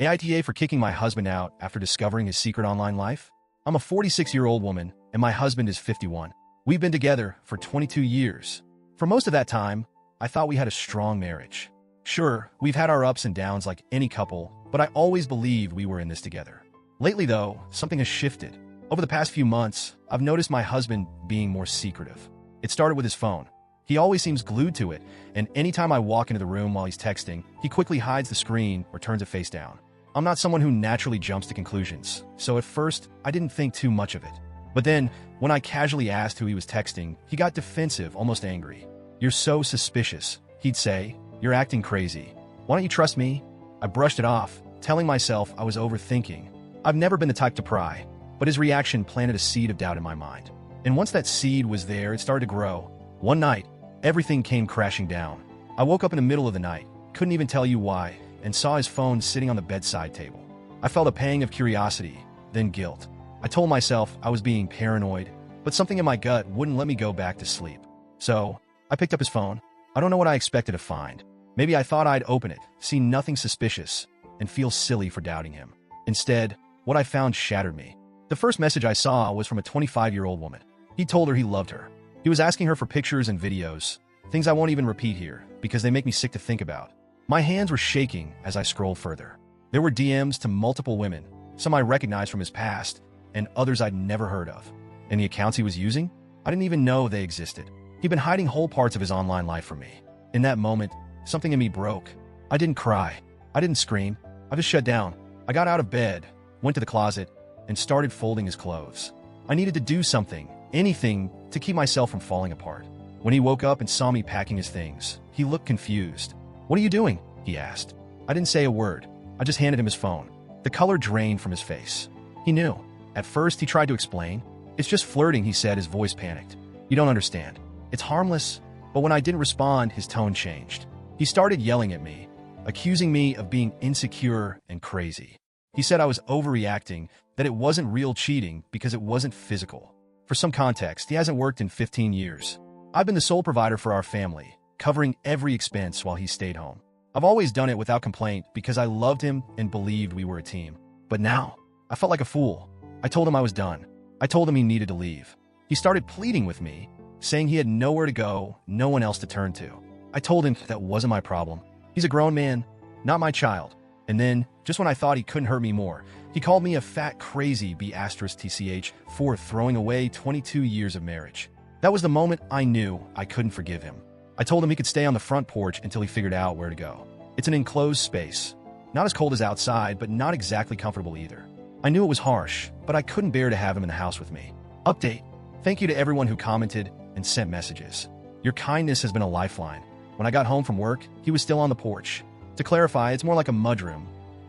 AITA for kicking my husband out after discovering his secret online life? I'm a 46-year-old woman, and my husband is 51. We've been together for 22 years. For most of that time, I thought we had a strong marriage. Sure, we've had our ups and downs like any couple, but I always believed we were in this together. Lately, though, something has shifted. Over the past few months, I've noticed my husband being more secretive. It started with his phone. He always seems glued to it, and anytime I walk into the room while he's texting, he quickly hides the screen or turns it face down. I'm not someone who naturally jumps to conclusions, so at first, I didn't think too much of it. But then, when I casually asked who he was texting, he got defensive, almost angry. "You're so suspicious," he'd say. "You're acting crazy. Why don't you trust me?" I brushed it off, telling myself I was overthinking. I've never been the type to pry, but his reaction planted a seed of doubt in my mind. And once that seed was there, it started to grow. One night, everything came crashing down. I woke up in the middle of the night, couldn't even tell you why, and saw his phone sitting on the bedside table. I felt a pang of curiosity, then guilt. I told myself I was being paranoid, but something in my gut wouldn't let me go back to sleep. So, I picked up his phone. I don't know what I expected to find. Maybe I thought I'd open it, see nothing suspicious, and feel silly for doubting him. Instead, what I found shattered me. The first message I saw was from a 25-year-old woman. He told her he loved her. He was asking her for pictures and videos, things I won't even repeat here because they make me sick to think about. My hands were shaking as I scrolled further. There were DMs to multiple women, some I recognized from his past, and others I'd never heard of. And the accounts he was using? I didn't even know they existed. He'd been hiding whole parts of his online life from me. In that moment, something in me broke. I didn't cry. I didn't scream. I just shut down. I got out of bed, went to the closet, and started folding his clothes. I needed to do something, anything, to keep myself from falling apart. When he woke up and saw me packing his things, he looked confused. "What are you doing?" he asked. I didn't say a word. I just handed him his phone. The color drained from his face. He knew. At first, he tried to explain. "It's just flirting," he said, his voice panicked. "You don't understand. It's harmless." But when I didn't respond, his tone changed. He started yelling at me, accusing me of being insecure and crazy. He said I was overreacting, that it wasn't real cheating because it wasn't physical. For some context, he hasn't worked in 15 years. I've been the sole provider for our family, covering every expense while he stayed home. I've always done it without complaint because I loved him and believed we were a team. But now, I felt like a fool. I told him I was done. I told him he needed to leave. He started pleading with me, saying he had nowhere to go, no one else to turn to. I told him that wasn't my problem. He's a grown man, not my child. And then, just when I thought he couldn't hurt me more, he called me a fat crazy B*TCH for throwing away 22 years of marriage. That was the moment I knew I couldn't forgive him. I told him he could stay on the front porch until he figured out where to go. It's an enclosed space. Not as cold as outside, but not exactly comfortable either. I knew it was harsh, but I couldn't bear to have him in the house with me. Update. Thank you to everyone who commented and sent messages. Your kindness has been a lifeline. When I got home from work, he was still on the porch. To clarify, it's more like a mudroom.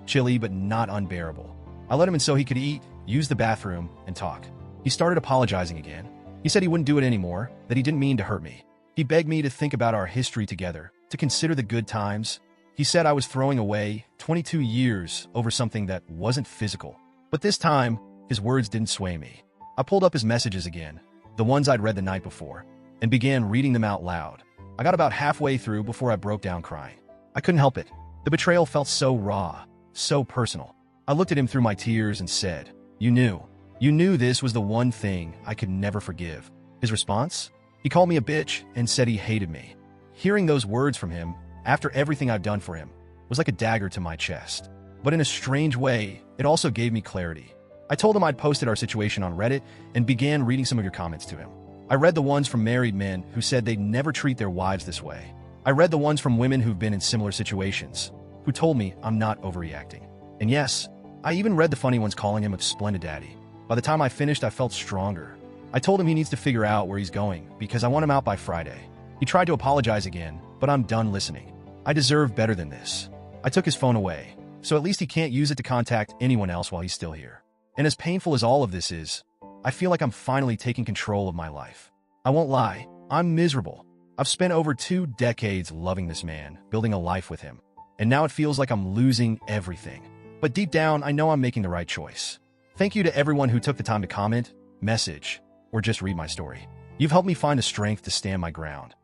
Chilly, but not unbearable. I let him in so he could eat, use the bathroom, and talk. He started apologizing again. He said he wouldn't do it anymore, that he didn't mean to hurt me. He begged me to think about our history together, to consider the good times. He said I was throwing away 22 years over something that wasn't physical. But this time, his words didn't sway me. I pulled up his messages again, the ones I'd read the night before, and began reading them out loud. I got about halfway through before I broke down crying. I couldn't help it. The betrayal felt so raw, so personal. I looked at him through my tears and said, You knew this was the one thing I could never forgive." His response? He called me a bitch and said he hated me. Hearing those words from him, after everything I've done for him, was like a dagger to my chest. But in a strange way, it also gave me clarity. I told him I'd posted our situation on Reddit and began reading some of your comments to him. I read the ones from married men who said they'd never treat their wives this way. I read the ones from women who've been in similar situations, who told me I'm not overreacting. And yes, I even read the funny ones calling him a splendid daddy. By the time I finished, I felt stronger. I told him he needs to figure out where he's going because I want him out by Friday. He tried to apologize again, but I'm done listening. I deserve better than this. I took his phone away, so at least he can't use it to contact anyone else while he's still here. And as painful as all of this is, I feel like I'm finally taking control of my life. I won't lie, I'm miserable. I've spent over 2 decades loving this man, building a life with him. And now it feels like I'm losing everything. But deep down, I know I'm making the right choice. Thank you to everyone who took the time to comment, message, or just read my story. You've helped me find the strength to stand my ground.